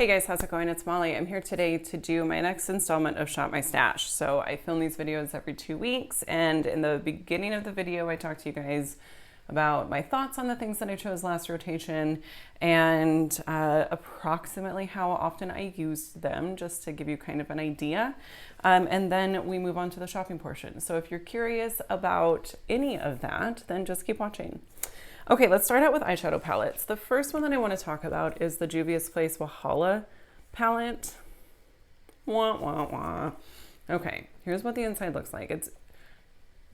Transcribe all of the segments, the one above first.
Hey guys, how's it going? It's Molly. I'm here today to do my next installment of Shop My Stash. So I film these videos every 2 weeks, and in the beginning of the video I talked to you guys about my thoughts on the things that I chose last rotation and approximately how often I used them, just to give you kind of an idea. And then we move on to the shopping portion. So if you're curious about any of that, then just keep watching. Okay, let's start out with eyeshadow palettes. The first one that I want to talk about is the Juvia's Place Walhalla palette. Wah, wah, wah. Okay, here's what the inside looks like. It's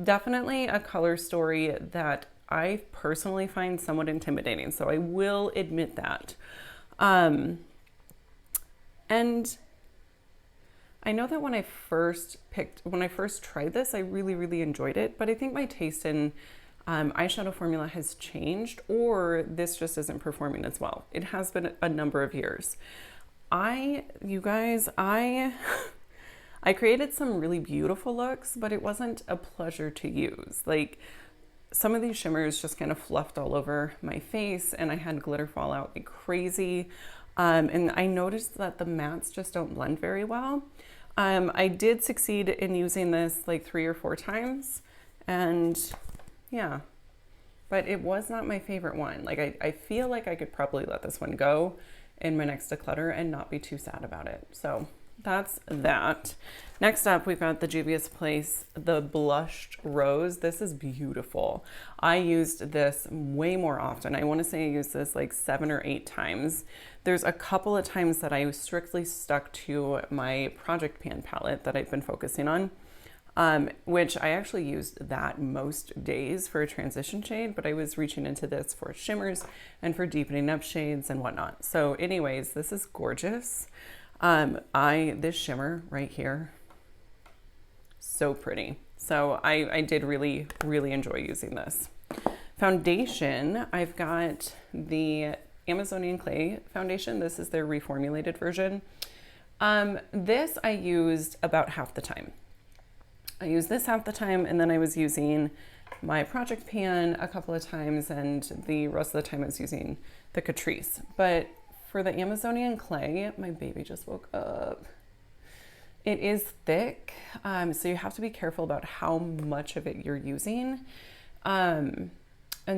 definitely a color story that I personally find somewhat intimidating, so I will admit that. And I know that when I first tried this, I really enjoyed it, but I think my taste in eyeshadow formula has changed, or this just isn't performing as well. It has been a number of years. You guys, I created some really beautiful looks, but it wasn't a pleasure to use. Like, some of these shimmers just kind of fluffed all over my face, and I had glitter fall out like crazy. And I noticed that the mattes just don't blend very well. I did succeed in using this like 3 or 4 times, and yeah, but it was not my favorite one. Like, I feel like I could probably let this one go in my next declutter and not be too sad about it. So that's that. Next up, we've got the Juvia's Place, the Blushed Rose. This is beautiful. I used this way more often. I want to say I used this like 7 or 8 times. There's a couple of times that I strictly stuck to my Project Pan palette that I've been focusing on. Which I actually used that most days for a transition shade, but I was reaching into this for shimmers and for deepening up shades and whatnot. So anyways, this is gorgeous. This shimmer right here, so pretty. So I did really enjoy using this. Foundation, I've got the Amazonian Clay foundation. This is their reformulated version. This I used about half the time. I used this half the time, and then I was using my Project Pan a couple of times, and the rest of the time I was using the Catrice. But for the Amazonian Clay, my baby just woke up. It is thick, so you have to be careful about how much of it you're using. And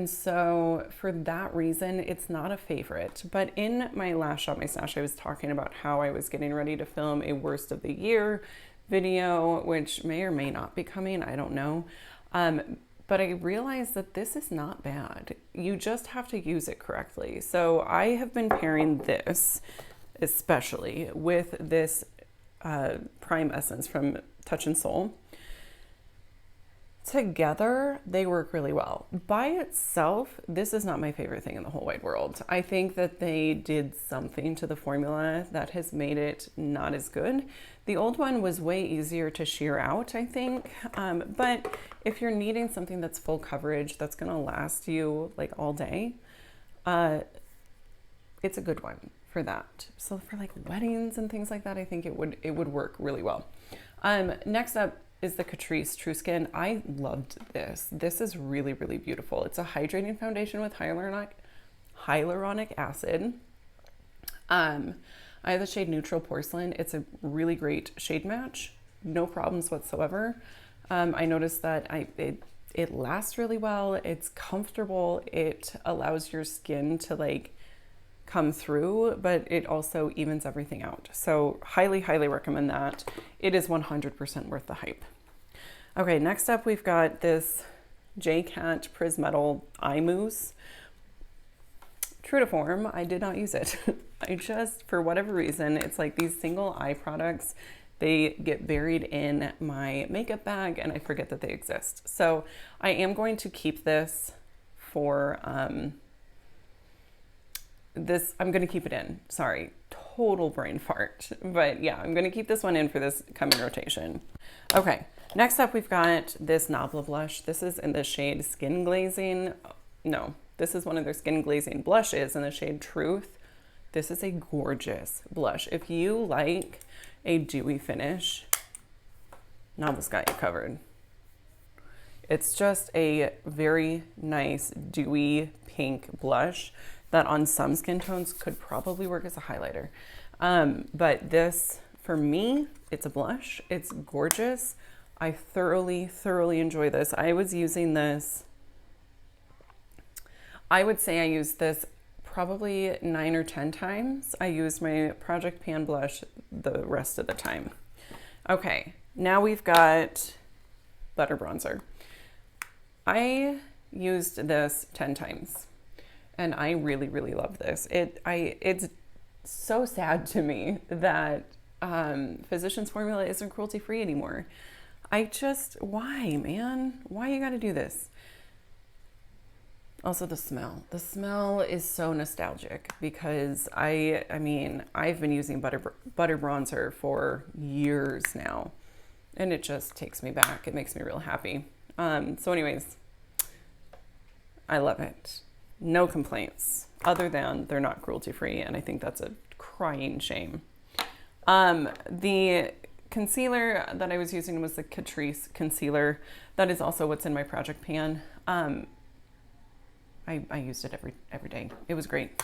so for that reason, it's not a favorite. But in my last Shop My Stash, I was talking about how I was getting ready to film a worst of the year video, which may or may not be coming, I don't know. But I realized that this is not bad. You just have to use it correctly. So I have been pairing this, especially with this Prime Essence from Touch and Soul. Together, they work really well. By itself, this is not my favorite thing in the whole wide world. I think that they did something to the formula that has made it not as good. The old one was way easier to shear out, I think. But if you're needing something that's full coverage, that's gonna last you like all day, it's a good one for that. So for like weddings and things like that, I think it would work really well. Next up is the Catrice True Skin. I loved this. This is really beautiful. It's a hydrating foundation with hyaluronic acid. I have the shade Neutral Porcelain. It's a really great shade match. No problems whatsoever. I noticed that it lasts really well. It's comfortable. It allows your skin to like come through, but it also evens everything out. So highly recommend that. It is 100% worth the hype. Okay, next up we've got this J-Cat Prismetal Eye Mousse. True to form, I did not use it. I just, for whatever reason, it's like these single eye products, they get buried in my makeup bag and I forget that they exist. So I am going to keep this for, I'm gonna keep it in. Sorry, total brain fart. But yeah, I'm gonna keep this one in for this coming rotation. Okay, next up we've got this Nabla blush. This is in the shade Skin Glazing. No, this is one of their Skin Glazing blushes in the shade Truth. This is a gorgeous blush. If you like a dewy finish, Nabla's got you covered. It's just a very nice dewy pink blush that on some skin tones could probably work as a highlighter. But this, for me, it's a blush. It's gorgeous. I thoroughly, thoroughly enjoy this. I was using this, I would say I used this probably 9 or 10 times. I used my Project Pan blush the rest of the time. Okay, now we've got butter bronzer. I used this 10 times and I really, really love this. It's so sad to me that Physicians Formula isn't cruelty free anymore. Why, man? Why you gotta do this? Also the smell. The smell is so nostalgic because I've been using butter bronzer for years now and it just takes me back. It makes me real happy. So anyways, I love it. No complaints other than they're not cruelty free. And I think that's a crying shame. The concealer that I was using was the Catrice concealer. That is also what's in my Project Pan. I used it every day. It was great.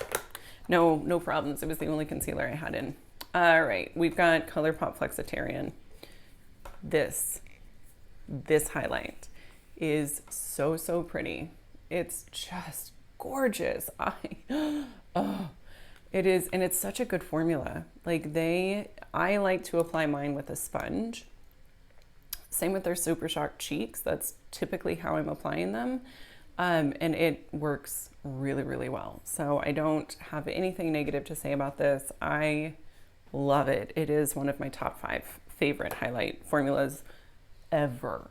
No problems. It was the only concealer I had in. All right, we've got Colourpop Flexitarian. This highlight is so pretty. It's just gorgeous. It is, and it's such a good formula. I like to apply mine with a sponge. Same with their Super Shock cheeks. That's typically how I'm applying them. And it works really, really well. So I don't have anything negative to say about this. I love it. It is one of my top 5 favorite highlight formulas ever.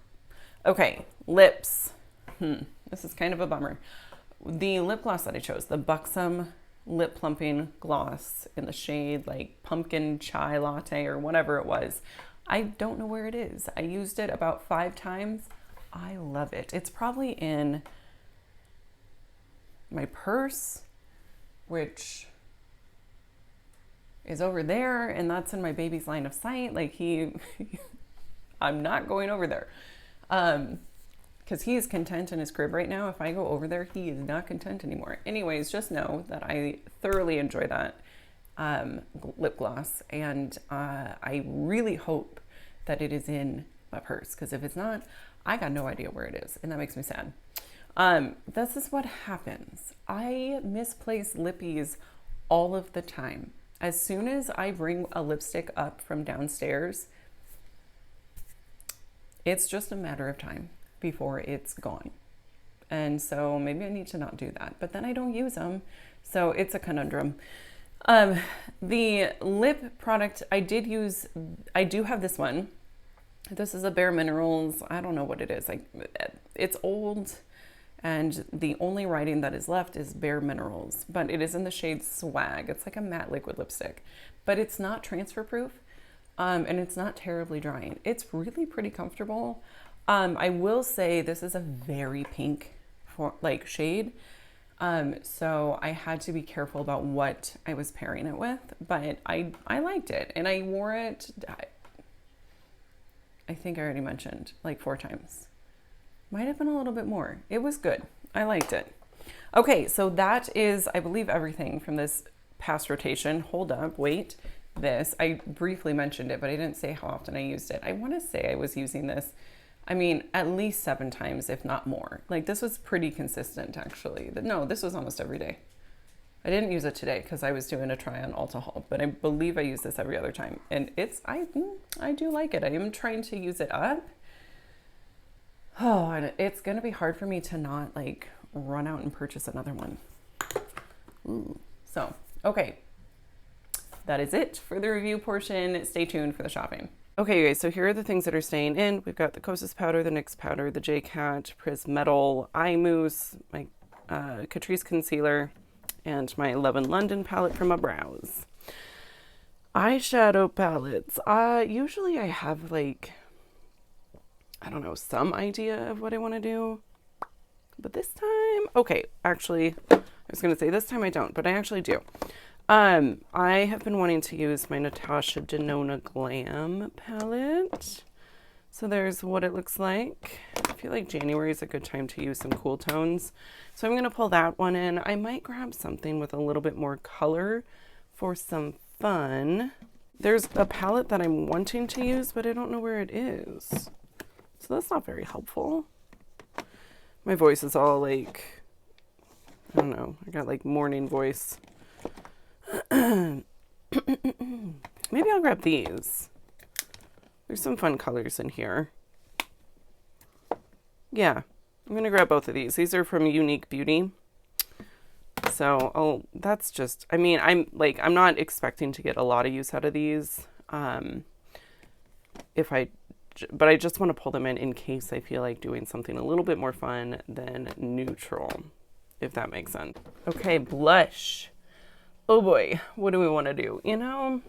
Okay, lips. This is kind of a bummer. The lip gloss that I chose, the Buxom Lip Plumping Gloss in the shade like pumpkin chai latte or whatever it was. I don't know where it is. I used it about 5 times. I love it. It's probably in my purse, which is over there, and that's in my baby's line of sight. I'm not going over there. Because he is content in his crib right now. If I go over there, he is not content anymore. Anyways, just know that I thoroughly enjoy that lip gloss. And I really hope that it is in my purse. Because if it's not, I got no idea where it is. And that makes me sad. This is what happens. I misplace lippies all of the time. As soon as I bring a lipstick up from downstairs, it's just a matter of time before it's gone. And so maybe I need to not do that, but then I don't use them. So it's a conundrum. The lip product I do have this one. This is a Bare Minerals. I don't know what it is. It's old and the only writing that is left is Bare Minerals, but it is in the shade Swag. It's like a matte liquid lipstick, but it's not transfer proof. And it's not terribly drying. It's really pretty comfortable. I will say this is a very pink shade. So I had to be careful about what I was pairing it with, but I liked it and I wore it. I think I already mentioned 4 times. Might have been a little bit more. It was good. I liked it. Okay, so that is, I believe, everything from this past rotation. Hold up, wait. I briefly mentioned it, but I didn't say how often I used it. I want to say I was using this, at least 7 times, if not more. This was pretty consistent, actually. No, this was almost every day. I didn't use it today because I was doing a try on Ulta haul, but I believe I use this every other time. And I do like it. I am trying to use it up. Oh, and it's going to be hard for me to not run out and purchase another one. Ooh. So, okay. That is it for the review portion. Stay tuned for the shopping. Okay, guys, so here are the things that are staying in. We've got the Kosas powder, the NYX powder, the J-Cat, Prismetal eye mousse, my Catrice concealer, and my Love in London palette for my brows. Eyeshadow palettes. Usually I have some idea of what I want to do. But this time, okay, actually, I was going to say this time I don't, but I actually do. I have been wanting to use my Natasha Denona Glam palette. So there's what it looks like. I feel like January is a good time to use some cool tones. So I'm going to pull that one in. I might grab something with a little bit more color for some fun. There's a palette that I'm wanting to use, but I don't know where it is. So that's not very helpful. My voice is all like, I don't know, I got like morning voice. Maybe I'll grab these. There's some fun colors in here. Yeah, I'm gonna grab both of these. These are from Unique Beauty. So, that's just, I mean, I'm not expecting to get a lot of use out of these. But I just want to pull them in case I feel like doing something a little bit more fun than neutral, if that makes sense. Okay, blush. Oh boy, what do we want to do? You know,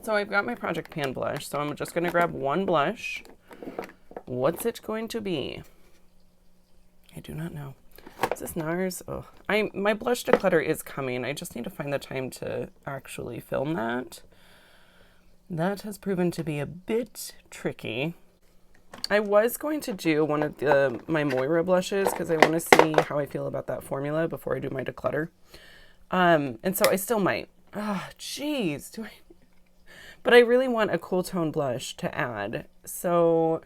so I've got my Project Pan blush, so I'm just going to grab one blush. What's it going to be? I do not know. Is this NARS? Oh, my blush declutter is coming. I just need to find the time to actually film that. That has proven to be a bit tricky. I was going to do one of my Moira blushes because I want to see how I feel about that formula before I do my declutter. And so I still might. Oh, geez. But I really want a cool tone blush to add. So,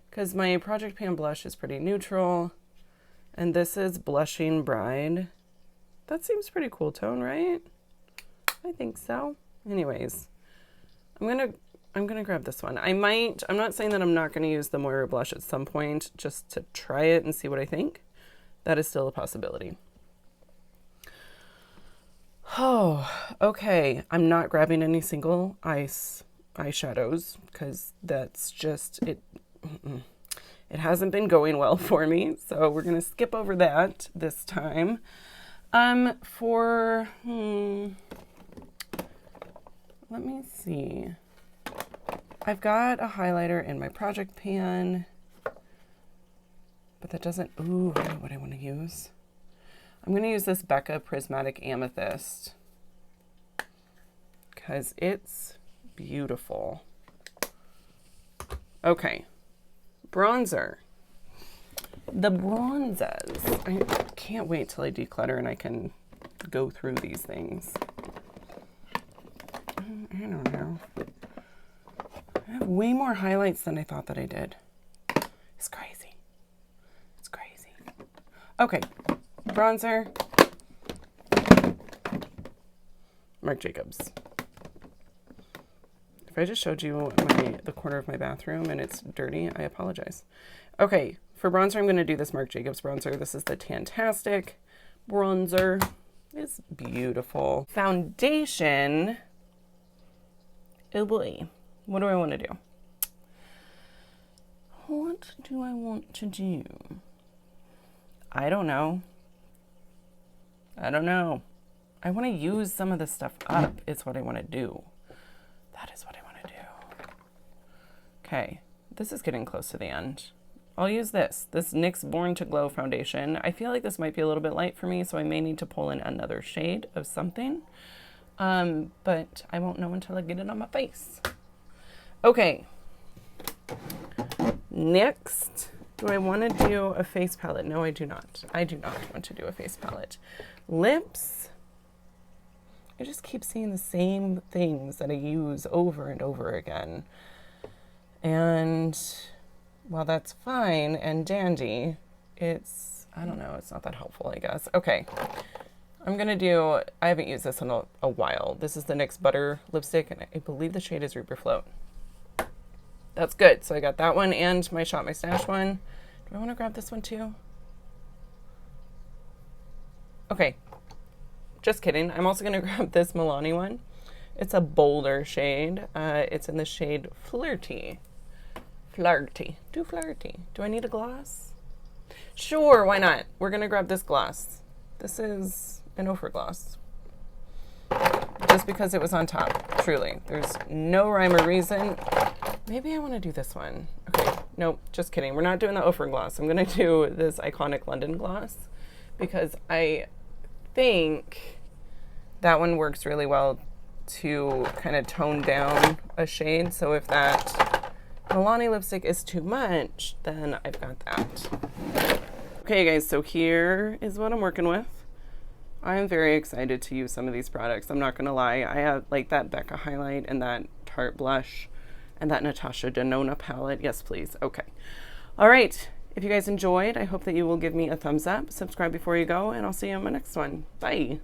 because my Project Pan blush is pretty neutral. And this is Blushing Bride. That seems pretty cool tone, right? I think so. Anyways, I'm gonna grab this one. I'm not saying that I'm not gonna use the Moira blush at some point just to try it and see what I think. That is still a possibility. Oh, okay. I'm not grabbing any single eyeshadows because that's just it. It hasn't been going well for me, so we're gonna skip over that this time. Let me see. I've got a highlighter in my Project Pan, but that doesn't, ooh, I know what I want to use. I'm gonna use this Becca Prismatic Amethyst because it's beautiful. Okay. Bronzer. The bronzes. I can't wait till I declutter and I can go through these things. I don't know. I have way more highlights than I thought that I did. It's crazy. It's crazy. Okay. Bronzer. Marc Jacobs. If I just showed you the corner of my bathroom and it's dirty, I apologize. Okay, for bronzer, I'm going to do this Marc Jacobs bronzer. This is the Tantastic bronzer. It's beautiful. Foundation. Oh boy. What do I want to do? What do I want to do? I don't know. I want to use some of this stuff up. It's what I want to do. That is what I want to do. Okay, this is getting close to the end. I'll use this NYX Born to Glow foundation. I feel like this might be a little bit light for me, so I may need to pull in another shade of something. But I won't know until I get it on my face. Okay. Next, do I want to do a face palette? No, I do not. I do not want to do a face palette. Lips. I just keep seeing the same things that I use over and over again. And while that's fine and dandy, I don't know, it's not that helpful, I guess. Okay, I haven't used this in a while. This is the NYX Butter Lipstick, and I believe the shade is Reaper Float. That's good. So I got that one and my Shop My Stash one. Do I want to grab this one too? Okay. Just kidding. I'm also going to grab this Milani one. It's a bolder shade. It's in the shade Flirty. Flirty. Do I need a gloss? Sure, why not? We're going to grab this gloss. This is an Ofra gloss. Just because it was on top. Truly. There's no rhyme or reason. Maybe I want to do this one. Okay. Nope. Just kidding. We're not doing the Ofra gloss. I'm going to do this Iconic London gloss because I think that one works really well to kind of tone down a shade. So if that Milani lipstick is too much, then I've got that. Okay guys, so here is what I'm working with. I'm very excited to use some of these products. I'm not going to lie. I have like that Becca highlight and that Tarte blush and that Natasha Denona palette. Yes, please. Okay. All right. If you guys enjoyed, I hope that you will give me a thumbs up, subscribe before you go, and I'll see you on my next one. Bye.